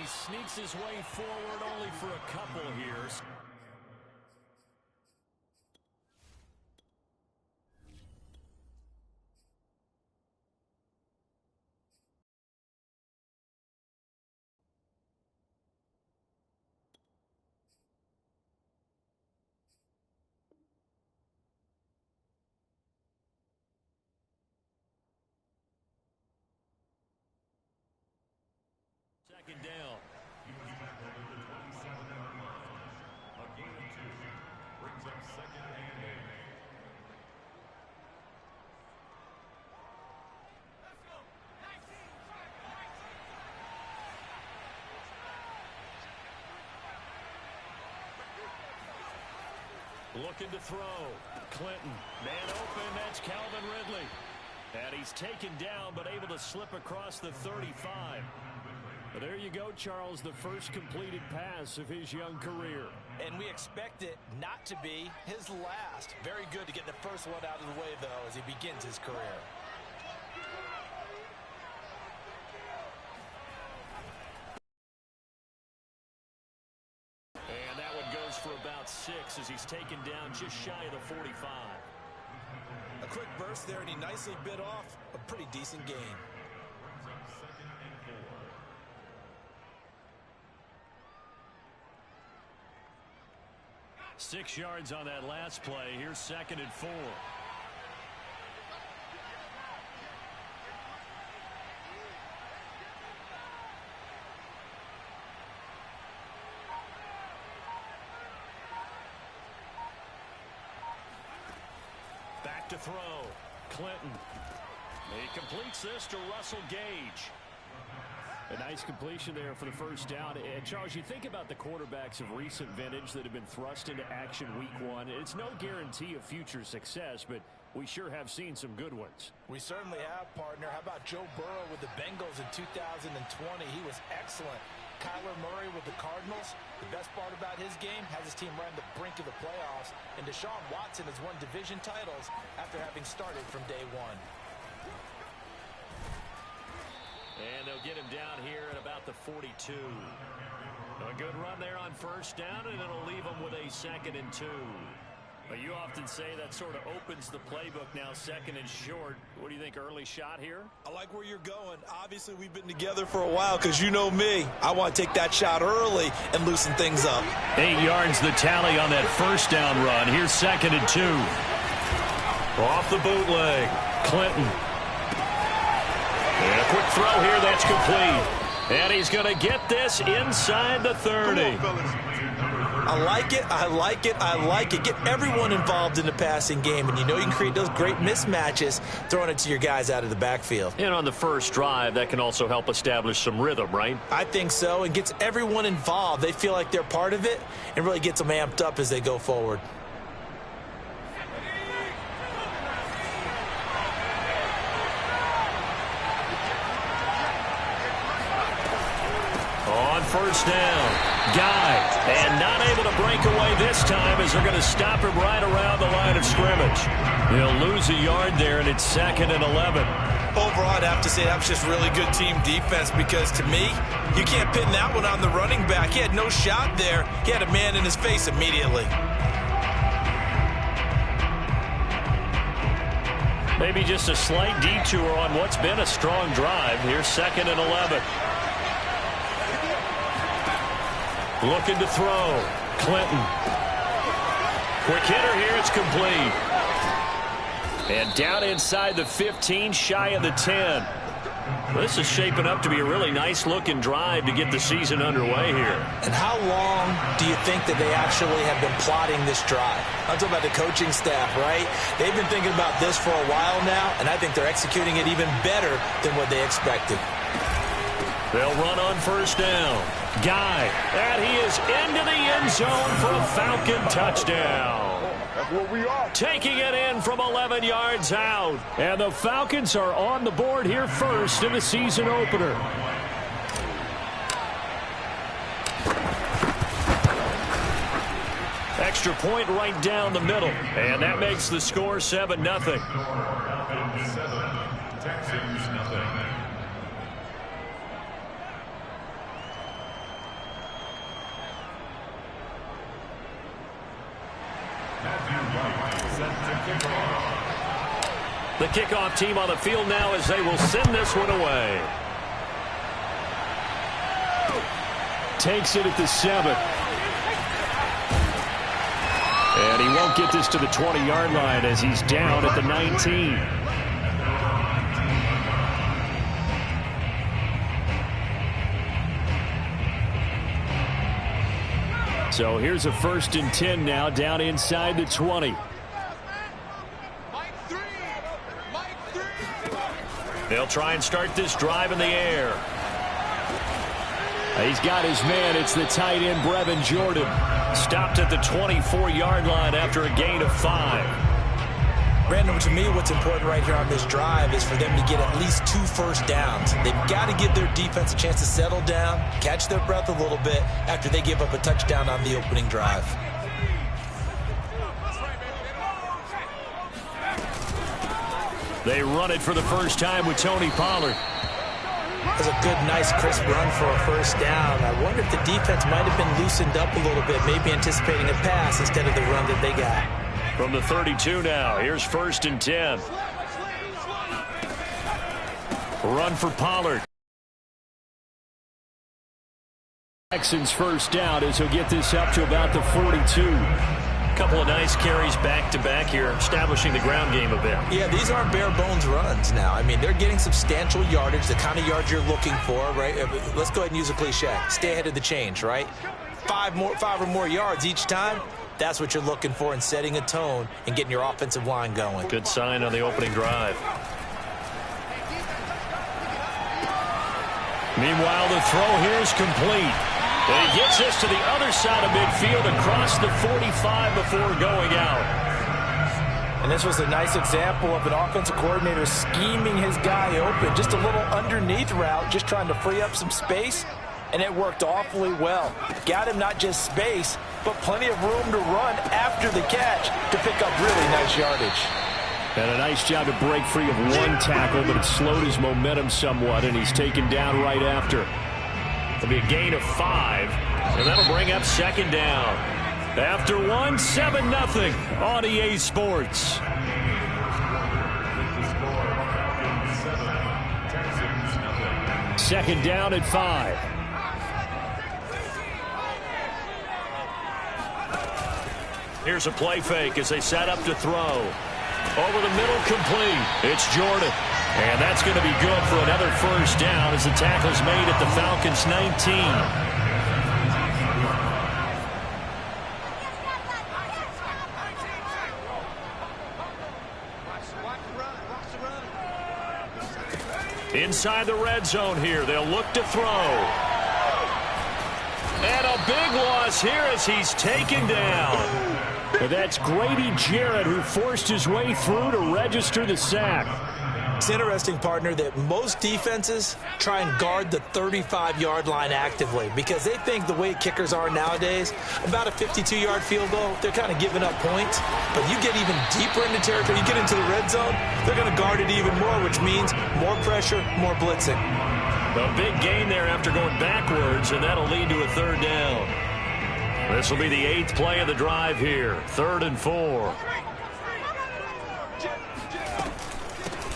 sneaks his way forward only for a couple here. Second down. A gain of 2 brings up 2nd and 8. Looking to throw. Clinton. Man open. That's Calvin Ridley. And he's taken down, but able to slip across the 35. But there you go, Charles, the first completed pass of his young career. And we expect it not to be his last. Very good to get the first one out of the way, though, as he begins his career. And that one goes for about 6 as he's taken down just shy of the 45. A quick burst there, and he nicely bit off a pretty decent gain. 6 yards on that last play. Here's 2nd and 4. Back to throw. Clinton. He completes this to Russell Gage. A nice completion there for the first down. And Charles, you think about the quarterbacks of recent vintage that have been thrust into action week 1. It's no guarantee of future success, but we sure have seen some good ones. We certainly have, partner. How about Joe Burrow with the Bengals in 2020? He was excellent. Kyler Murray with the Cardinals. The best part about his game, has his team right on the brink of the playoffs. And Deshaun Watson has won division titles after having started from day 1. And they'll get him down here at about the 42. A good run there on first down, and it'll leave him with a 2nd and 2. But you often say that sort of opens the playbook now, 2nd and short. What do you think, early shot here? I like where you're going. Obviously, we've been together for a while because you know me. I want to take that shot early and loosen things up. 8 yards the tally on that first down run. Here's 2nd and 2. Off the bootleg. Clinton. And a quick throw here, that's complete. And he's going to get this inside the 30. I like it, I like it, I like it. Get everyone involved in the passing game, and you know you can create those great mismatches throwing it to your guys out of the backfield. And on the first drive, that can also help establish some rhythm, right? I think so. It gets everyone involved. They feel like they're part of it and really gets them amped up as they go forward. On first down, Guy, and not able to break away this time as they're going to stop him right around the line of scrimmage. He'll lose a yard there, and it's 2nd and 11. Overall, I'd have to say that was just really good team defense because, to me, you can't pin that one on the running back. He had no shot there. He had a man in his face immediately. Maybe just a slight detour on what's been a strong drive. Here's 2nd and 11. Looking to throw. Clinton. Quick hitter here. It's complete. And down inside the 15, shy of the 10. This is shaping up to be a really nice-looking drive to get the season underway here. And how long do you think that they actually have been plotting this drive? I'm talking about the coaching staff, right? They've been thinking about this for a while now, and I think they're executing it even better than what they expected. They'll run on first down. Guy, and he is into the end zone for a Falcon touchdown. That's what we are. Taking it in from 11 yards out. And the Falcons are on the board here first in the season opener. Extra point right down the middle. And that makes the score 7-0. set to kick off. The kickoff team on the field now as they will send this one away. Takes it at the 7. And he won't get this to the 20-yard line as he's down at the 19. So here's a 1st and 10 now down inside the 20. They'll try and start this drive in the air. He's got his man. It's the tight end, Brevin Jordan. Stopped at the 24-yard line after a gain of 5. Brandon, to me, what's important right here on this drive is for them to get at least 2 first downs. They've got to give their defense a chance to settle down, catch their breath a little bit after they give up a touchdown on the opening drive. They run it for the first time with Tony Pollard. That's a good, nice, crisp run for a first down. I wonder if the defense might have been loosened up a little bit, maybe anticipating a pass instead of the run that they got. From the 32 now, here's 1st and 10. Run for Pollard. Texans first down as he'll get this up to about the 42. Couple of nice carries back-to-back here, establishing the ground game a bit. Yeah, these aren't bare-bones runs now. I mean, they're getting substantial yardage, the kind of yards you're looking for, right? Let's go ahead and use a cliche. Stay ahead of the change, right? 5 or more yards each time, that's what you're looking for in setting a tone and getting your offensive line going. Good sign on the opening drive. Meanwhile, the throw here is complete. And he gets this to the other side of midfield across the 45 before going out. And this was a nice example of an offensive coordinator scheming his guy open. Just a little underneath route, just trying to free up some space. And it worked awfully well. Got him not just space, but plenty of room to run after the catch to pick up really nice yardage. And a nice job to break free of one tackle, but it slowed his momentum somewhat, and he's taken down right after. It'll be a gain of 5, and that'll bring up 2nd down. After 1, 7-0 on EA Sports. 2nd down at 5. Here's a play fake as they set up to throw. Over the middle, complete. It's Jordan. And that's going to be good for another first down as the tackle's made at the Falcons' 19. Inside the red zone here. They'll look to throw. And a big loss here as he's taken down. But that's Grady Jarrett who forced his way through to register the sack. It's interesting, partner, that most defenses try and guard the 35-yard line actively because they think the way kickers are nowadays, about a 52-yard field goal, they're kind of giving up points. But you get even deeper into territory, you get into the red zone, they're going to guard it even more, which means more pressure, more blitzing. A big gain there after going backwards, and that'll lead to a 3rd down. This will be the 8th play of the drive here. 3rd and 4.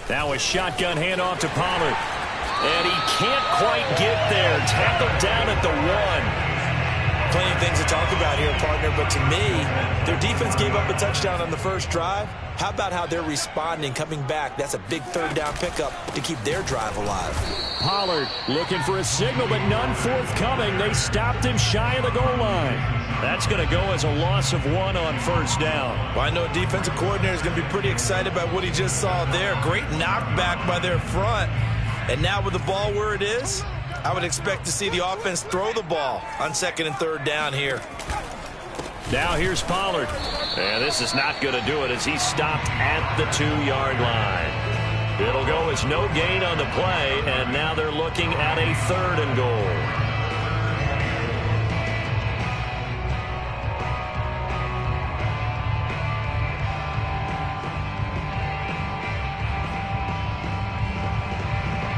Now a shotgun handoff to Pollard. And he can't quite get there. Tackled down at the 1. Plenty of things to talk about here, partner, but to me, their defense gave up a touchdown on the first drive. How about how they're responding, coming back? That's a big 3rd down pickup to keep their drive alive. Pollard looking for a signal, but none forthcoming. They stopped him shy of the goal line. That's going to go as a loss of 1 on first down. Well, I know defensive coordinator is going to be pretty excited about what he just saw there. Great knockback by their front. And now with the ball where it is, I would expect to see the offense throw the ball on 2nd and 3rd down here. Now here's Pollard. And this is not going to do it as he's stopped at the 2-yard line. It'll go as no gain on the play, and now they're looking at a 3rd and goal.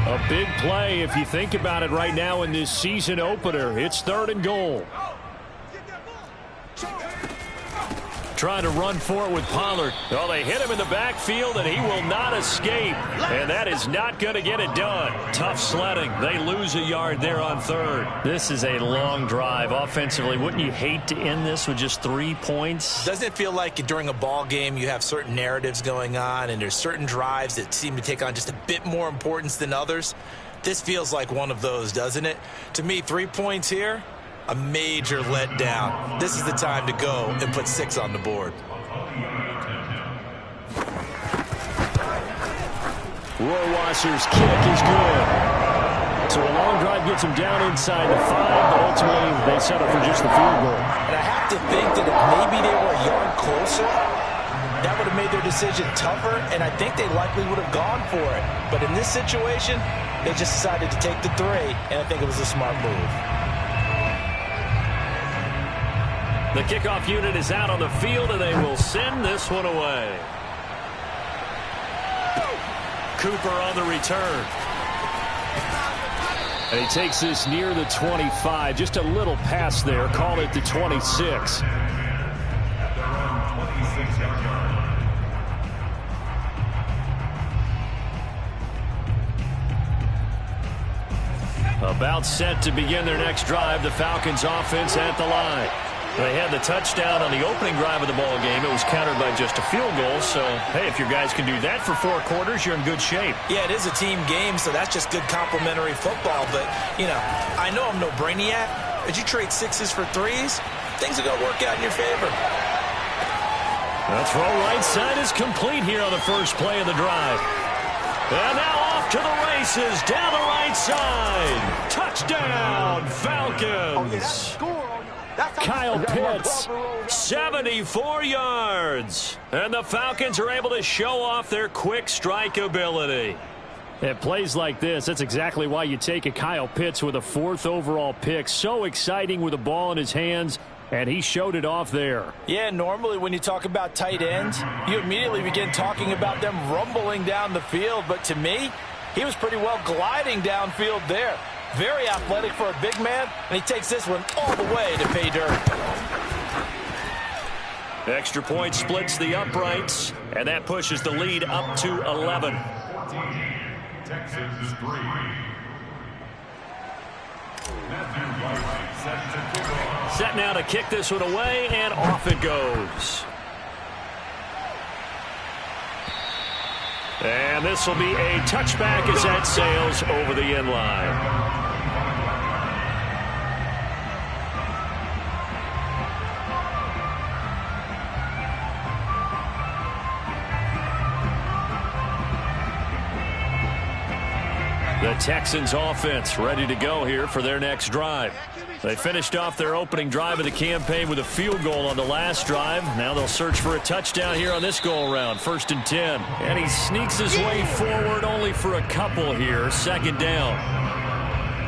A big play if you think about it right now in this season opener. It's 3rd and goal. trying to run for it with Pollard. Well, they hit him in the backfield, and he will not escape. And that is not going to get it done. Tough sledding. They lose a yard there on third. This is a long drive offensively. Wouldn't you hate to end this with just 3 points? Doesn't it feel like during a ball game you have certain narratives going on, and there's certain drives that seem to take on just a bit more importance than others? This feels like one of those, doesn't it? To me, 3 points here, a major letdown. This is the time to go and put 6 on the board. Rohrwasser's kick is good. So a long drive gets them down inside the 5, but ultimately they settle for just the field goal. And I have to think that if maybe they were a yard closer, that would have made their decision tougher, and I think they likely would have gone for it. But in this situation, they just decided to take the 3, and I think it was a smart move. The kickoff unit is out on the field, and they will send this one away. Cooper on the return. And he takes this near the 25. Just a little pass there. Call it the 26. About set to begin their next drive. The Falcons offense at the line. They had the touchdown on the opening drive of the ball game. It was countered by just a field goal. So, hey, if your guys can do that for 4 quarters, you're in good shape. Yeah, it is a team game, so that's just good complementary football. But, you know, I know I'm no brainiac. But you trade 6s for 3s, things are going to work out in your favor. The throw right side is complete here on the first play of the drive. And now off to the races, down the right side. Touchdown, Falcons. Kyle Pitts, 74 yards. And the Falcons are able to show off their quick strike ability. At plays like this, that's exactly why you take a Kyle Pitts with a 4th overall pick. So exciting with the ball in his hands, and he showed it off there. Yeah, normally when you talk about tight ends, you immediately begin talking about them rumbling down the field. But to me, he was pretty well gliding downfield there. Very athletic for a big man, and he takes this one all the way to pay dirt. Extra point splits the uprights, and that pushes the lead up to 11. 14, Texans 3. Set now to kick this one away, and off it goes. And this will be a touchback as that sails over the end line. The Texans offense ready to go here for their next drive. They finished off their opening drive of the campaign with a field goal on the last drive. Now they'll search for a touchdown here on this go-around. 1st and 10. And he sneaks his way forward only for a couple here. 2nd down.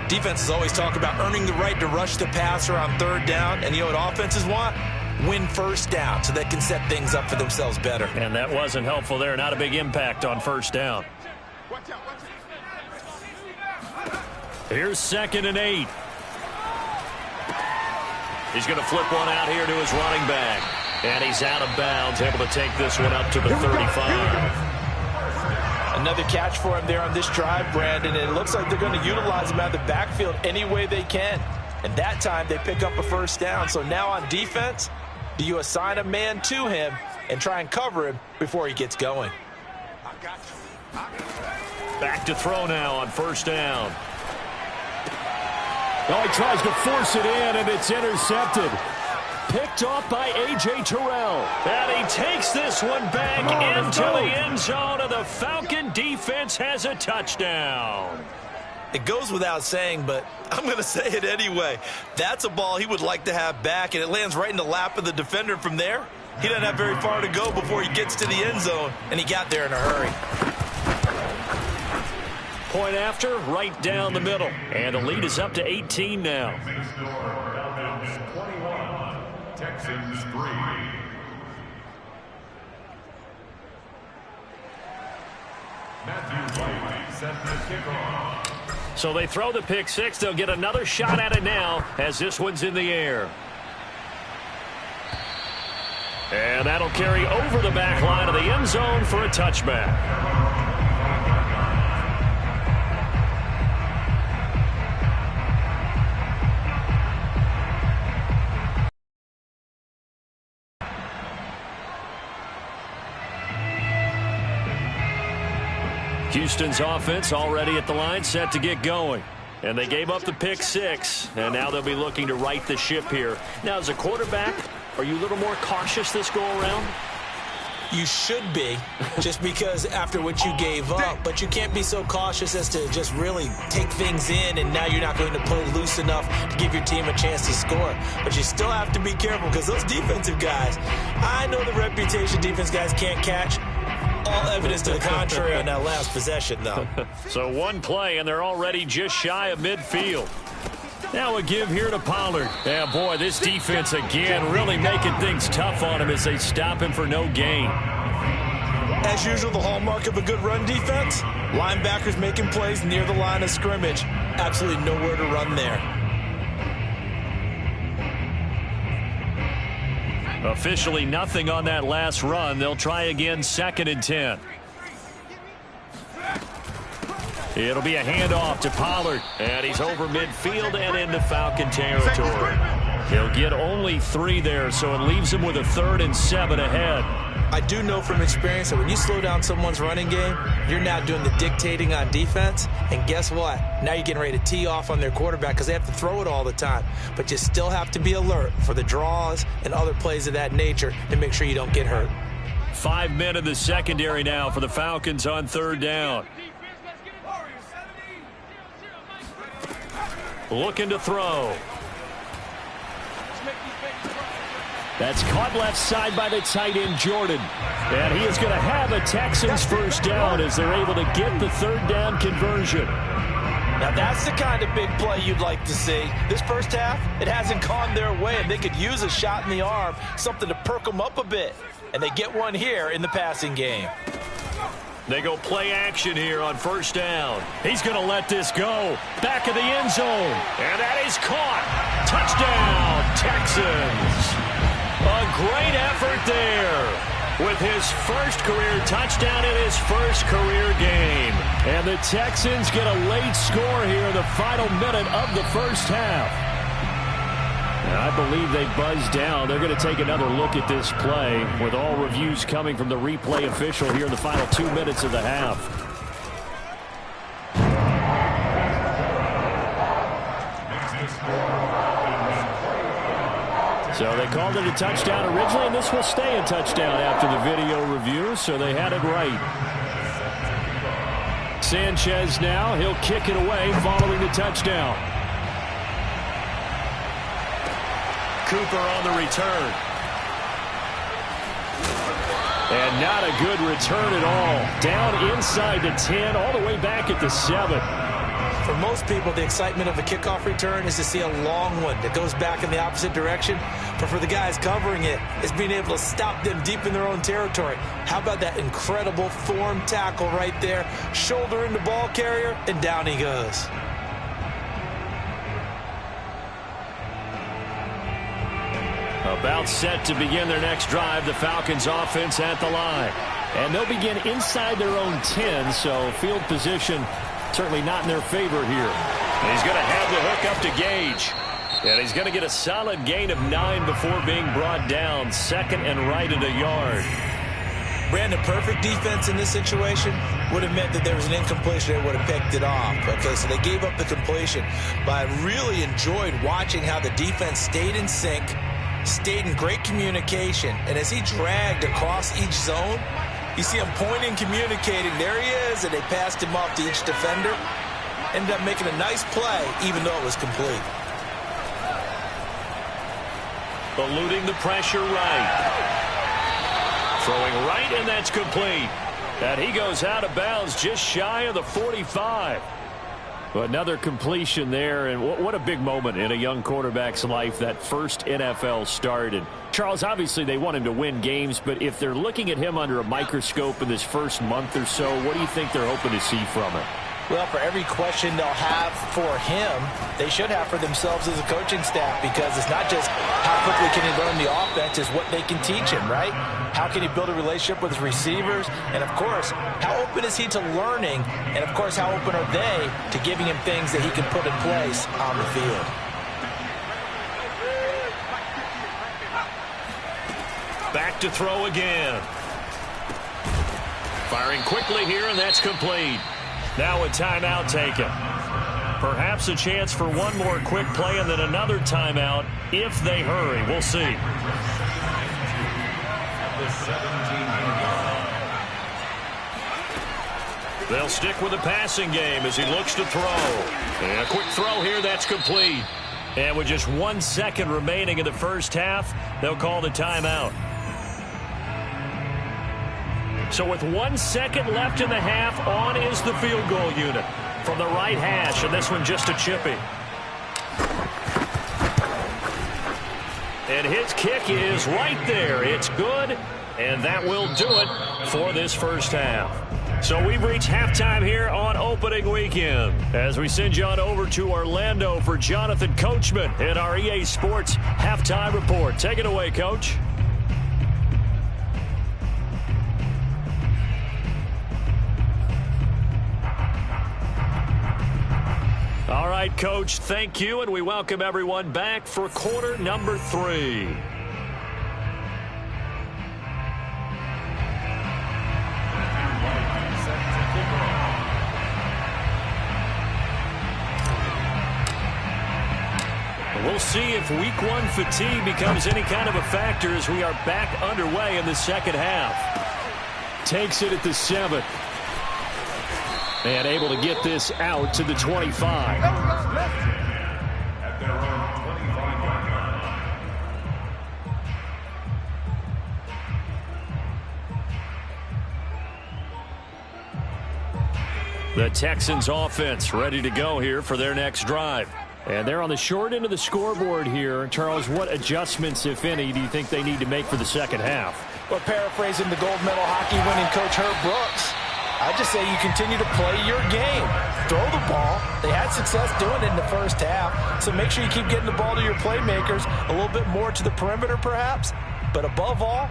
Defenses always talk about earning the right to rush the passer on 3rd down. And you know what offenses want? Win 1st down so they can set things up for themselves better. And that wasn't helpful there. Not a big impact on 1st down. Here's 2nd and 8. He's going to flip one out here to his running back. And he's out of bounds, able to take this one up to the 35. Another catch for him there on this drive, Brandon. And it looks like they're going to utilize him out of the backfield any way they can. And that time they pick up a 1st down. So now on defense, do you assign a man to him and try and cover him before he gets going? Back to throw now on 1st down. Oh, he tries to force it in, and it's intercepted. Picked off by A.J. Terrell. And he takes this one back into the end zone, and the Falcon defense has a touchdown. It goes without saying, but I'm going to say it anyway. That's a ball he would like to have back, and it lands right in the lap of the defender from there. He doesn't have very far to go before he gets to the end zone, and he got there in a hurry. Point after, right down the middle. And the lead is up to 18 now. 21, Texans 3. Matthew White set the kickoff. So they throw the pick 6. They'll get another shot at it now as this one's in the air. And that'll carry over the back line of the end zone for a touchback. Houston's offense already at the line, set to get going. And they gave up the pick six, and now they'll be looking to right the ship here. Now, as a quarterback, are you a little more cautious this go-around? You should be, just because after what you gave up. But you can't be so cautious as to just really take things in, and now you're not going to play loose enough to give your team a chance to score. But you still have to be careful, because those defensive guys, I know the reputation defense guys can't catch. All evidence to the contrary on that last possession, though. So one play, and they're already just shy of midfield. Now a give here to Pollard. Yeah, boy, this defense again really making things tough on him as they stop him for no gain. As usual, the hallmark of a good run defense, linebackers making plays near the line of scrimmage. Absolutely nowhere to run there. Officially nothing on that last run. They'll try again, 2nd and 10. It'll be a handoff to Pollard, and he's over midfield and into Falcon territory. He'll get only 3 there, so it leaves him with a 3rd and 7 ahead. I do know from experience that when you slow down someone's running game, you're now doing the dictating on defense. And guess what? Now you're getting ready to tee off on their quarterback because they have to throw it all the time. But you still have to be alert for the draws and other plays of that nature to make sure you don't get hurt. 5 men in the secondary now for the Falcons on 3rd down. Looking to throw. That's caught left side by the tight end, Jordan. And he is going to have a Texans first down as they're able to get the 3rd down conversion. Now that's the kind of big play you'd like to see. This first half, it hasn't gone their way, and they could use a shot in the arm, something to perk them up a bit. And they get one here in the passing game. They go play action here on 1st down. He's going to let this go. Back of the end zone. And that is caught. Touchdown, Texans. A great effort there with his first career touchdown in his first career game. And the Texans get a late score here in the final minute of the first half. And I believe they buzzed down. They're going to take another look at this play with all reviews coming from the replay official here in the final 2 minutes of the half. So they called it a touchdown originally, and this will stay a touchdown after the video review, so they had it right. Sanchez now, he'll kick it away following the touchdown. Cooper on the return. And not a good return at all. Down inside the 10, all the way back at the 7. For most people, the excitement of a kickoff return is to see a long one that goes back in the opposite direction. But for the guys covering it, it's being able to stop them deep in their own territory. How about that incredible form tackle right there? Shoulder in the ball carrier, and down he goes. About set to begin their next drive, the Falcons offense at the line. And they'll begin inside their own 10, so field position certainly not in their favor here. And he's going to have the hook up to Gage. And he's going to get a solid gain of 9 before being brought down. 2nd and right at a yard. Brandon, perfect defense in this situation would have meant that there was an incompletion. They would have picked it off. Okay, so they gave up the completion. But I really enjoyed watching how the defense stayed in sync, stayed in great communication. And as he dragged across each zone, you see him pointing, communicating. There he is, and they passed him off to each defender. Ended up making a nice play, even though it was complete. Eluding the pressure right. Throwing right, and that's complete. And he goes out of bounds just shy of the 45. Another completion there, and what a big moment in a young quarterback's life, that first NFL start. And Charles, obviously they want him to win games, but if they're looking at him under a microscope in this first month or so, what do you think they're hoping to see from him? Well, for every question they'll have for him, they should have for themselves as a coaching staff, because it's not just how quickly can he learn the offense, it's what they can teach him, right? How can he build a relationship with his receivers? And, of course, how open is he to learning? And, of course, how open are they to giving him things that he can put in place on the field? Back to throw again. Firing quickly here, and that's complete. Now a timeout taken. Perhaps a chance for one more quick play and then another timeout if they hurry. We'll see. They'll stick with the passing game as he looks to throw. And a quick throw here, that's complete. And with just 1 second remaining in the first half, they'll call the timeout. So with 1 second left in the half, on is the field goal unit from the right hash, and this one just a chippy. And his kick is right there. It's good, and that will do it for this first half. So we've reached halftime here on opening weekend as we send you on over to Orlando for Jonathan Coachman in our EA Sports halftime report. Take it away, Coach. All right, Coach, thank you, and we welcome everyone back for quarter number 3. We'll see if week 1 fatigue becomes any kind of a factor as we are back underway in the second half. Takes it at the 7. And able to get this out to the 25. At their own 25-yard line. The Texans offense ready to go here for their next drive. And they're on the short end of the scoreboard here. Charles, what adjustments, if any, do you think they need to make for the second half? Well, paraphrasing the gold medal hockey winning coach Herb Brooks, I just say you continue to play your game. Throw the ball. They had success doing it in the first half, so make sure you keep getting the ball to your playmakers, a little bit more to the perimeter perhaps, but above all,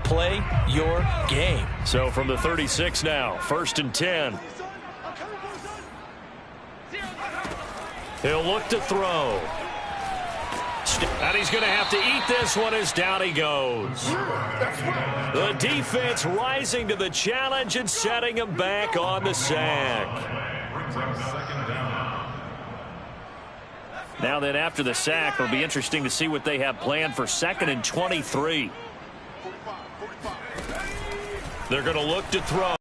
play your game. So from the 36 now, 1st and 10. He'll look to throw. And he's going to have to eat this one as down he goes. The defense rising to the challenge and setting him back on the sack. Now then, after the sack, it'll be interesting to see what they have planned for 2nd and 23. They're going to look to throw.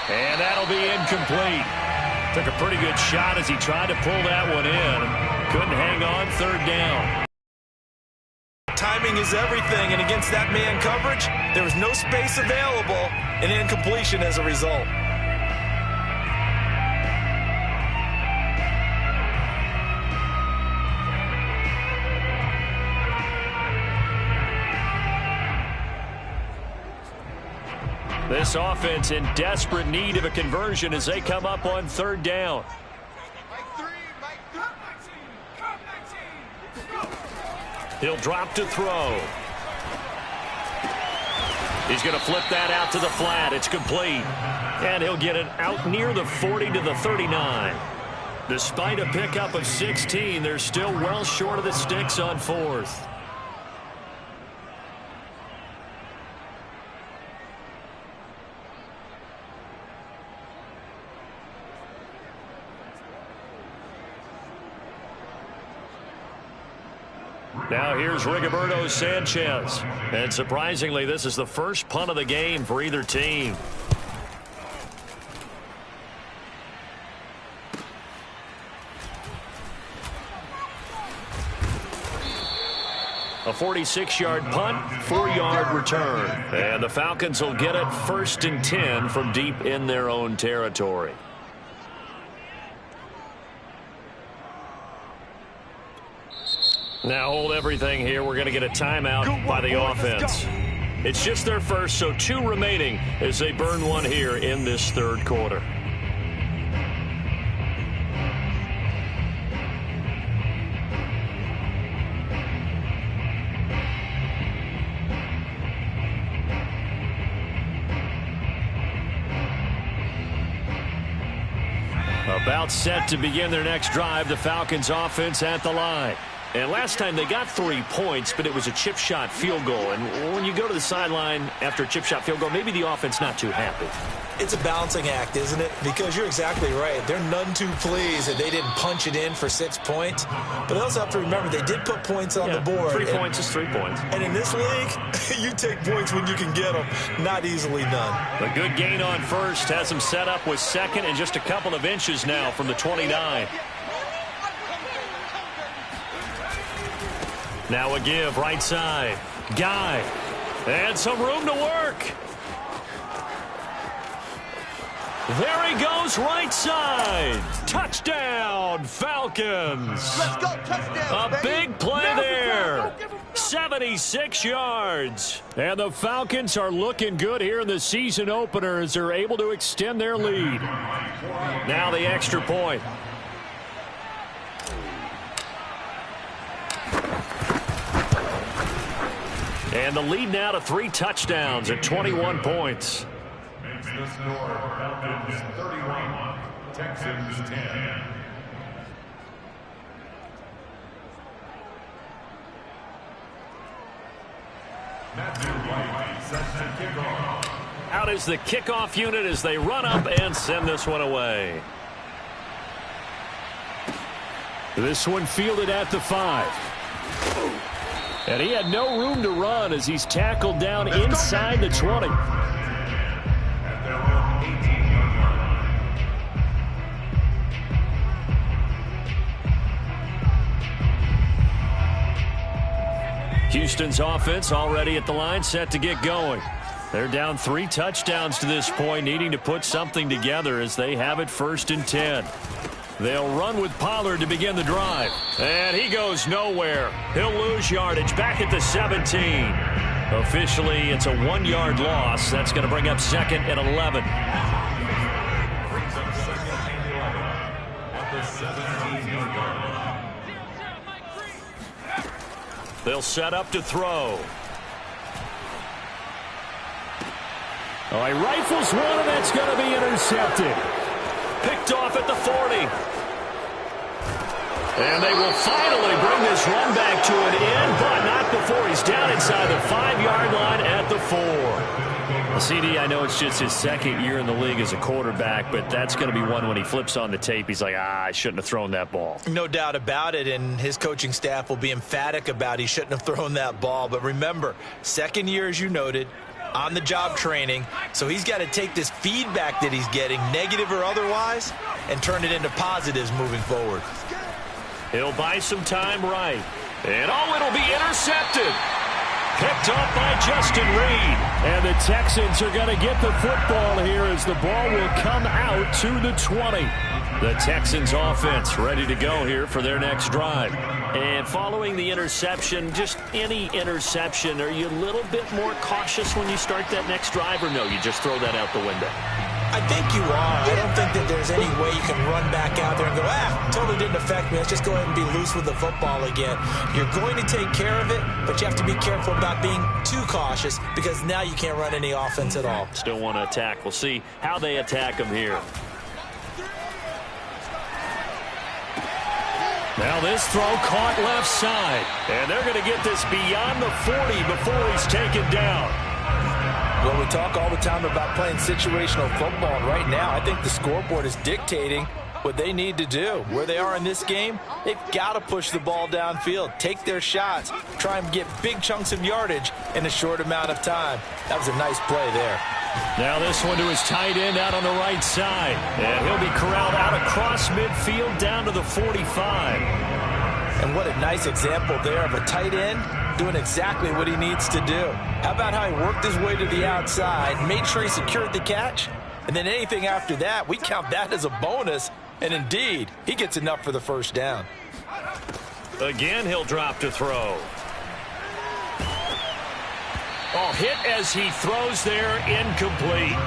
And that'll be incomplete. Took a pretty good shot as he tried to pull that one in. Couldn't hang on, 3rd down. Timing is everything, and against that man coverage, there was no space available, and incompletion as a result. This offense in desperate need of a conversion as they come up on 3rd down. He'll drop to throw. He's going to flip that out to the flat. It's complete. And he'll get it out near the 40 to the 39. Despite a pickup of 16, they're still well short of the sticks on 4th. Now here's Rigoberto Sanchez. And surprisingly, this is the first punt of the game for either team. A 46-yard punt, 4-yard return. And the Falcons will get it 1st and 10 from deep in their own territory. Now hold everything here. We're going to get a timeout by the offense. It's just their first, so 2 remaining as they burn one here in this third quarter. About set to begin their next drive, the Falcons offense at the line. And last time they got 3 points, but it was a chip shot field goal. And when you go to the sideline after a chip shot field goal, maybe the offense not too happy. It's a balancing act, isn't it? Because you're exactly right. They're none too pleased that they didn't punch it in for 6 points. But they also have to remember they did put points on the board. 3 points is 3 points. And in this league, you take points when you can get them. Not easily done. A good gain on first has them set up with second and just a couple of inches now from the 29. Now a give, right side. Guy. And some room to work. There he goes, right side. Touchdown, Falcons. Let's go, touchdown, a big play there. 76 yards. And the Falcons are looking good here in the season opener as they're able to extend their lead. Now the extra point. And the lead now to 3 touchdowns at 21 points. Makes the score Falcons 31, Texans 10. Out is the kickoff unit as they run up and send this one away. This one fielded at the 5. And he had no room to run as he's tackled down inside the 20. Houston's offense already at the line, set to get going. They're down 3 touchdowns to this point, needing to put something together as they have it 1st and 10. They'll run with Pollard to begin the drive. And he goes nowhere. He'll lose yardage back at the 17. Officially, it's a 1-yard loss. That's going to bring up 2nd and 11. Brings up 2nd and 11 at the 17-yard line. They'll set up to throw. Oh, he rifles one, and that's going to be intercepted. Picked off at the 40. And they will finally bring this run back to an end, but not before he's down inside the 5-yard line at the 4. The CD, I know it's just his 2nd year in the league as a quarterback, but that's going to be one when he flips on the tape. He's like, I shouldn't have thrown that ball. No doubt about it, and his coaching staff will be emphatic about he shouldn't have thrown that ball. But remember, 2nd year, as you noted, on-the-job training, so he's got to take this feedback that he's getting, negative or otherwise, and turn it into positives moving forward. He'll buy some time right. And, it'll be intercepted. Picked off by Justin Reed. And the Texans are going to get the football here as the ball will come out to the 20. The Texans offense ready to go here for their next drive. And following the interception, just any interception, are you a little bit more cautious when you start that next drive, or no, you just throw that out the window? I think you are. I don't think that there's any way you can run back out there and go, totally didn't affect me. Let's just go ahead and be loose with the football again. You're going to take care of it, but you have to be careful about being too cautious because now you can't run any offense at all. Still want to attack. We'll see how they attack him here. Now this throw caught left side. And they're going to get this beyond the 40 before he's taken down. Well, we talk all the time about playing situational football, and right now I think the scoreboard is dictating what they need to do. Where they are in this game, they've got to push the ball downfield, take their shots, try and get big chunks of yardage in a short amount of time. That was a nice play there. Now this one to his tight end out on the right side. And he'll be corralled out across midfield down to the 45. And what a nice example there of a tight end doing exactly what he needs to do. How about how he worked his way to the outside, made sure he secured the catch, and then anything after that, we count that as a bonus. And indeed, he gets enough for the first down. Again, he'll drop to throw. Oh, hit as he throws there, incomplete.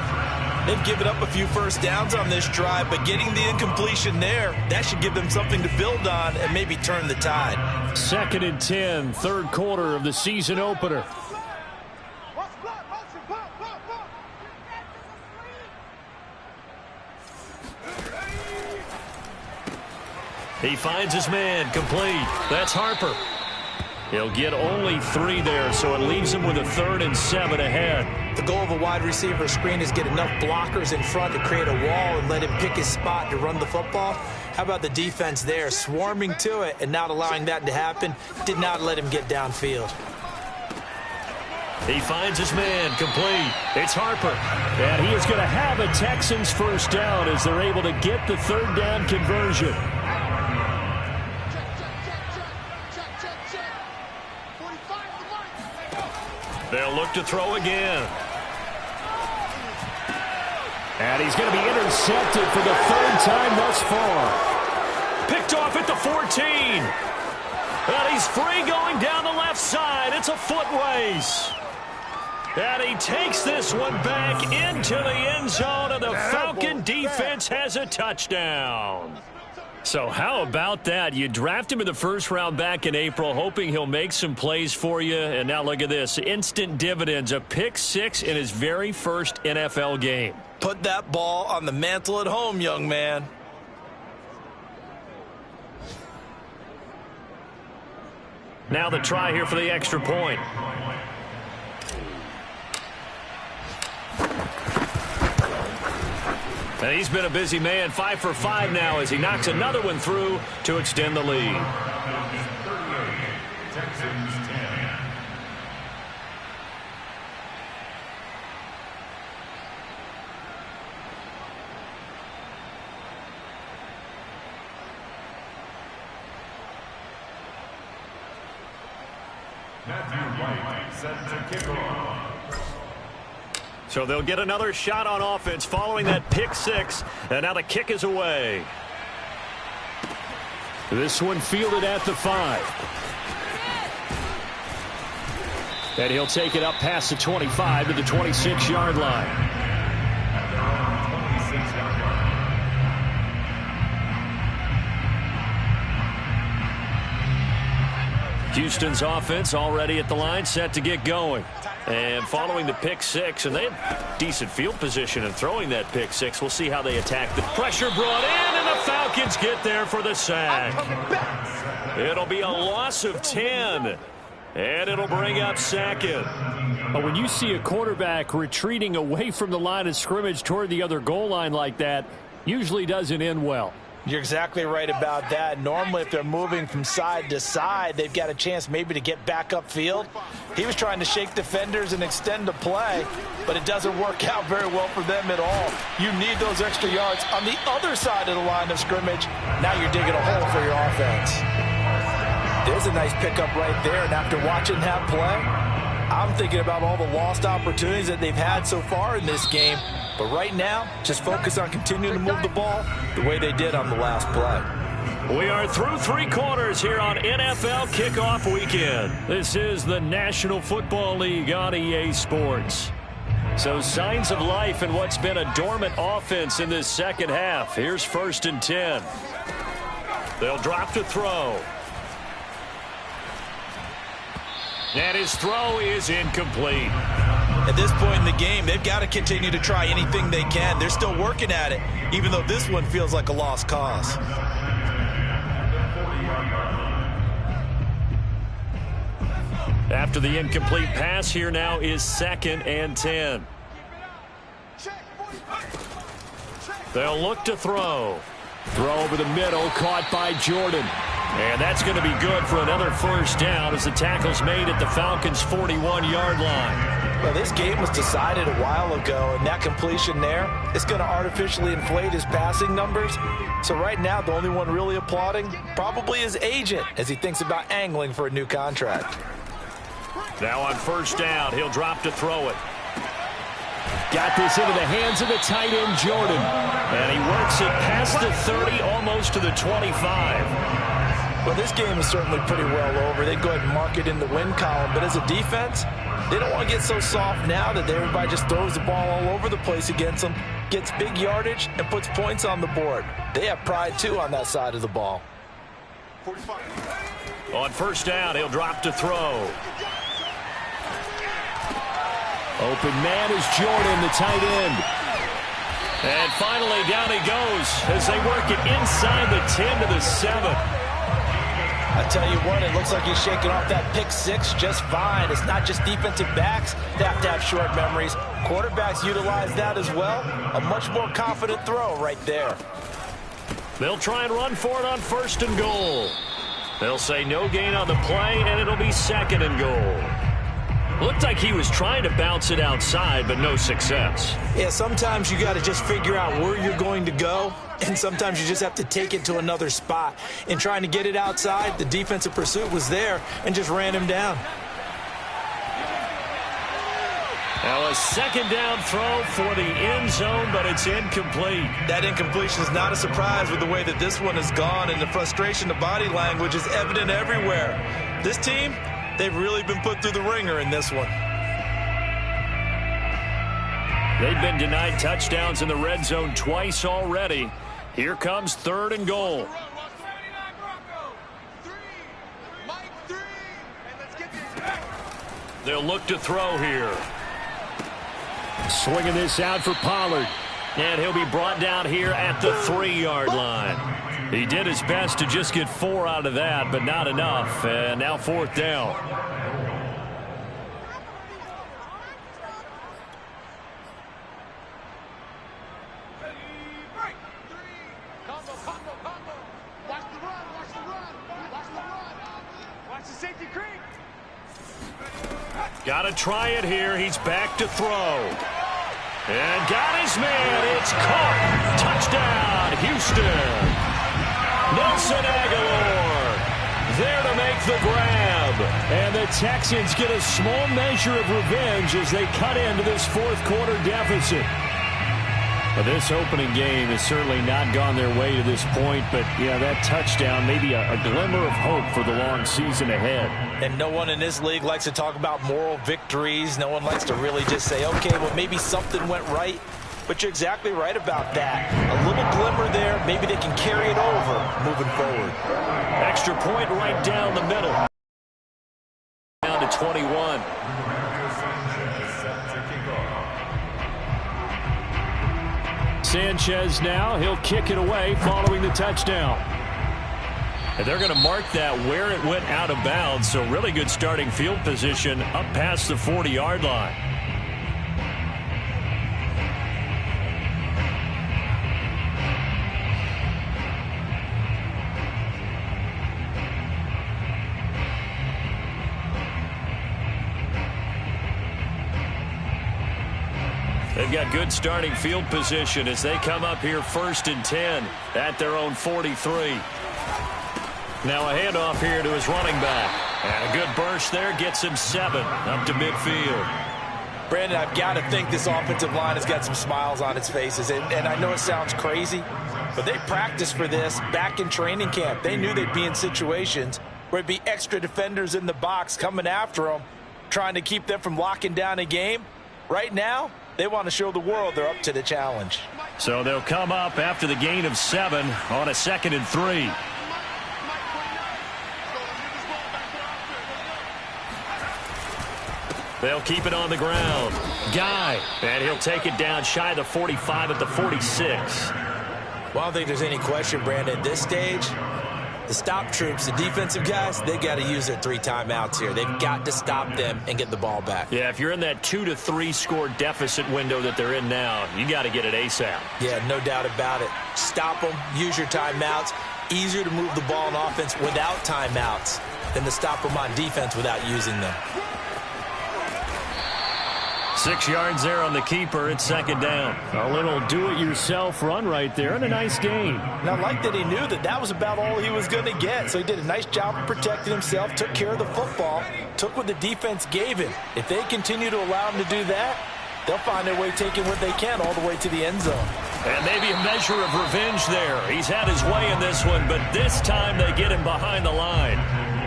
They've given up a few first downs on this drive, but getting the incompletion there, that should give them something to build on and maybe turn the tide. 2nd and 10, third quarter of the season opener. He finds his man, complete. That's Harper. He'll get only 3 there, so it leaves him with a 3rd and 7 ahead. The goal of a wide receiver screen is get enough blockers in front to create a wall and let him pick his spot to run the football. How about the defense there, swarming to it and not allowing that to happen? Did not let him get downfield. He finds his man, complete. It's Harper. And he is going to have a Texans first down as they're able to get the 3rd down conversion. They'll look to throw again. And he's going to be intercepted for the 3rd time thus far. Picked off at the 14. And he's free going down the left side. It's a foot race. And he takes this one back into the end zone, and the Falcon defense has a touchdown. So how about that? You draft him in the 1st round back in April, hoping he'll make some plays for you. And now look at this. Instant dividends. A pick 6 in his very first NFL game. Put that ball on the mantle at home, young man. Now the try here for the extra point. And he's been a busy man, 5 for 5 now as he knocks another one through to extend the lead. Texans 10. Matthew White set to kick off. So they'll get another shot on offense following that pick 6. And now the kick is away. This one fielded at the 5. And he'll take it up past the 25 to the 26-yard line. Houston's offense already at the line, set to get going. And following the pick 6, and they have decent field position in throwing that pick 6. We'll see how they attack. The pressure brought in, and the Falcons get there for the sack. It'll be a loss of 10, and it'll bring up 2nd. But when you see a quarterback retreating away from the line of scrimmage toward the other goal line like that, usually doesn't end well. You're exactly right about that. Normally, if they're moving from side to side, they've got a chance maybe to get back upfield. He was trying to shake defenders and extend the play, but it doesn't work out very well for them at all. You need those extra yards on the other side of the line of scrimmage. Now you're digging a hole for your offense. There's a nice pickup right there, and after watching that play, I'm thinking about all the lost opportunities that they've had so far in this game. But right now, just focus on continuing to move the ball the way they did on the last play. We are through 3 quarters here on NFL Kickoff Weekend. This is the National Football League on EA Sports. So signs of life in what's been a dormant offense in this second half. Here's 1st and 10. They'll drop to throw. And his throw is incomplete. At this point in the game, they've got to continue to try anything they can. They're still working at it, even though this one feels like a lost cause. After the incomplete pass, here now is 2nd and 10. They'll look to throw. Throw over the middle, caught by Jordan. And that's going to be good for another 1st down as the tackle's made at the Falcons' 41-yard line. Well, this game was decided a while ago, and that completion there is going to artificially inflate his passing numbers. So right now, the only one really applauding probably his agent as he thinks about angling for a new contract. Now on 1st down, he'll drop to throw it. Got this into the hands of the tight end, Jordan. And he works it past the 30, almost to the 25. Well, this game is certainly pretty well over. They'd go ahead and mark it in the win column. But as a defense, they don't want to get so soft now that everybody just throws the ball all over the place against them, gets big yardage, and puts points on the board. They have pride, too, on that side of the ball. 45. On first down, he'll drop to throw. Open man is Jordan, the tight end. And finally, down he goes as they work it inside the 10 to the 7. I tell you what, it looks like he's shaking off that pick six just fine. It's not just defensive backs that have to have short memories. Quarterbacks utilize that as well. A much more confident throw right there. They'll try and run for it on first and goal. They'll say no gain on the play, and it'll be second and goal. Looked like he was trying to bounce it outside, but no success. Yeah, sometimes you got to just figure out where you're going to go, and sometimes you just have to take it to another spot. In trying to get it outside, the defensive pursuit was there and just ran him down. Now a second down throw for the end zone, but it's incomplete. That incompletion is not a surprise with the way that this one has gone, and the frustration, the body language is evident everywhere. This team, they've really been put through the ringer in this one. They've been denied touchdowns in the red zone twice already. Here comes third and goal. They'll look to throw here. Swinging this out for Pollard. And he'll be brought down here at the 3-yard line. He did his best to just get 4 out of that, but not enough. And now fourth down. Got to try it here. He's back to throw. And got his man. It's caught. Touchdown, Houston. Nelson Aguilar there to make the grab. And the Texans get a small measure of revenge as they cut into this fourth quarter deficit. But this opening game has certainly not gone their way to this point. But, yeah, that touchdown, maybe a glimmer of hope for the long season ahead. And no one in this league likes to talk about moral victories. No one likes to really just say, okay, well, maybe something went right. But you're exactly right about that. A little glimmer there. Maybe they can carry it over moving forward. Extra point right down the middle. Down to 21. Sanchez now. He'll kick it away following the touchdown. And they're going to mark that where it went out of bounds. So really good starting field position up past the 40-yard line. They've got good starting field position as they come up here first and 10 at their own 43. Now a handoff here to his running back. And a good burst there gets him 7 up to midfield. Brandon, I've got to think this offensive line has got some smiles on its faces. And I know it sounds crazy, but they practiced for this back in training camp. They knew they'd be in situations where there'd be extra defenders in the box coming after them, trying to keep them from locking down a game. Right now, they want to show the world they're up to the challenge. So they'll come up after the gain of 7 on a 2nd and 3. They'll keep it on the ground. Guy. And he'll take it down shy of the 45 at the 46. Well, I don't think there's any question, Brandon, at this stage, the stop troops, the defensive guys, they got to use their 3 timeouts here. They've got to stop them and get the ball back. Yeah, if you're in that 2 to 3 score deficit window that they're in now, you got to get it ASAP. Yeah, no doubt about it. Stop them, use your timeouts. Easier to move the ball on offense without timeouts than to stop them on defense without using them. 6 yards there on the keeper. It's 2nd down. A little do-it-yourself run right there and a nice gain. And I like that he knew that that was about all he was going to get. So he did a nice job of protecting himself, took care of the football, took what the defense gave him. If they continue to allow him to do that, they'll find their way taking what they can all the way to the end zone. And maybe a measure of revenge there. He's had his way in this one, but this time they get him behind the line.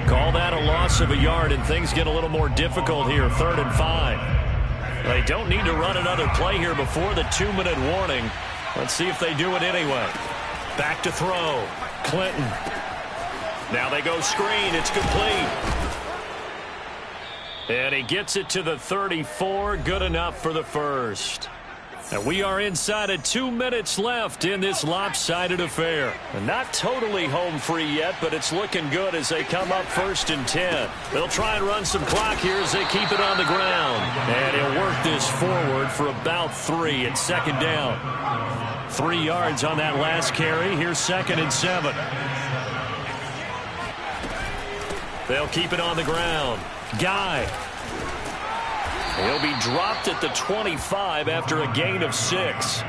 Call that a loss of a yard, and things get a little more difficult here, 3rd and 5. They don't need to run another play here before the 2-minute warning. Let's see if they do it anyway. Back to throw. Clinton. Now they go screen. It's complete. And he gets it to the 34. Good enough for the first. And we are inside of 2 minutes left in this lopsided affair. And not totally home free yet, but it's looking good as they come up 1st and 10. They'll try and run some clock here as they keep it on the ground. And he'll work this forward for about 3 at 2nd down. 3 yards on that last carry. Here's 2nd and 7. They'll keep it on the ground. Guy. He'll be dropped at the 25 after a gain of 6.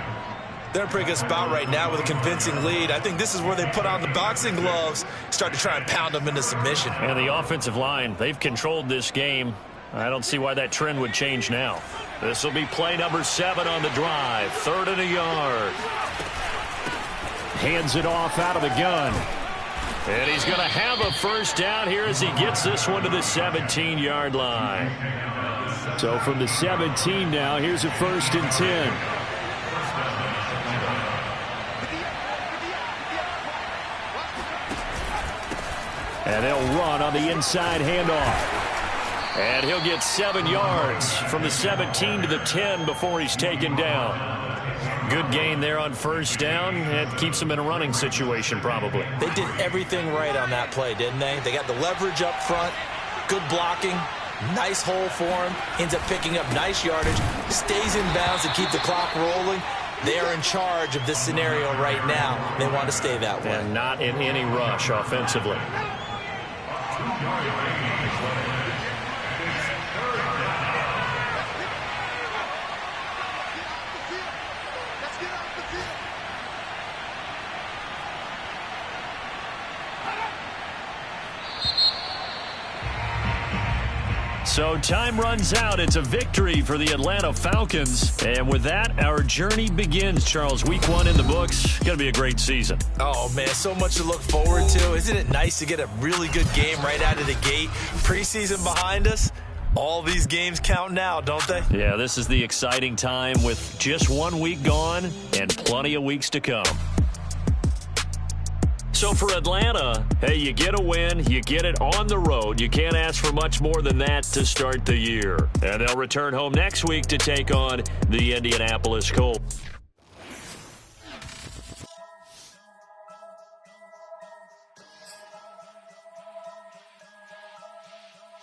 They're in a pretty good spot right now with a convincing lead. I think this is where they put on the boxing gloves, start to try and pound them into submission. And the offensive line, they've controlled this game. I don't see why that trend would change now. This will be play number 7 on the drive. 3rd and a yard. Hands it off out of the gun. And he's going to have a first down here as he gets this one to the 17-yard line. So from the 17 now, here's a 1st and 10. And they'll run on the inside handoff. And he'll get 7 yards from the 17 to the 10 before he's taken down. Good gain there on 1st down. It keeps them in a running situation probably. They did everything right on that play, didn't they? They got the leverage up front, good blocking, nice hole for him, ends up picking up nice yardage, stays in bounds to keep the clock rolling. They are in charge of this scenario right now. They want to stay that way. And not in any rush offensively. So time runs out. It's a victory for the Atlanta Falcons. And with that, our journey begins, Charles. Week 1 in the books. Going to be a great season. Oh, man, so much to look forward to. Isn't it nice to get a really good game right out of the gate? Preseason behind us. All these games count now, don't they? Yeah, this is the exciting time with just 1 week gone and plenty of weeks to come. So for Atlanta, hey, you get a win, you get it on the road. You can't ask for much more than that to start the year. And they'll return home next week to take on the Indianapolis Colts.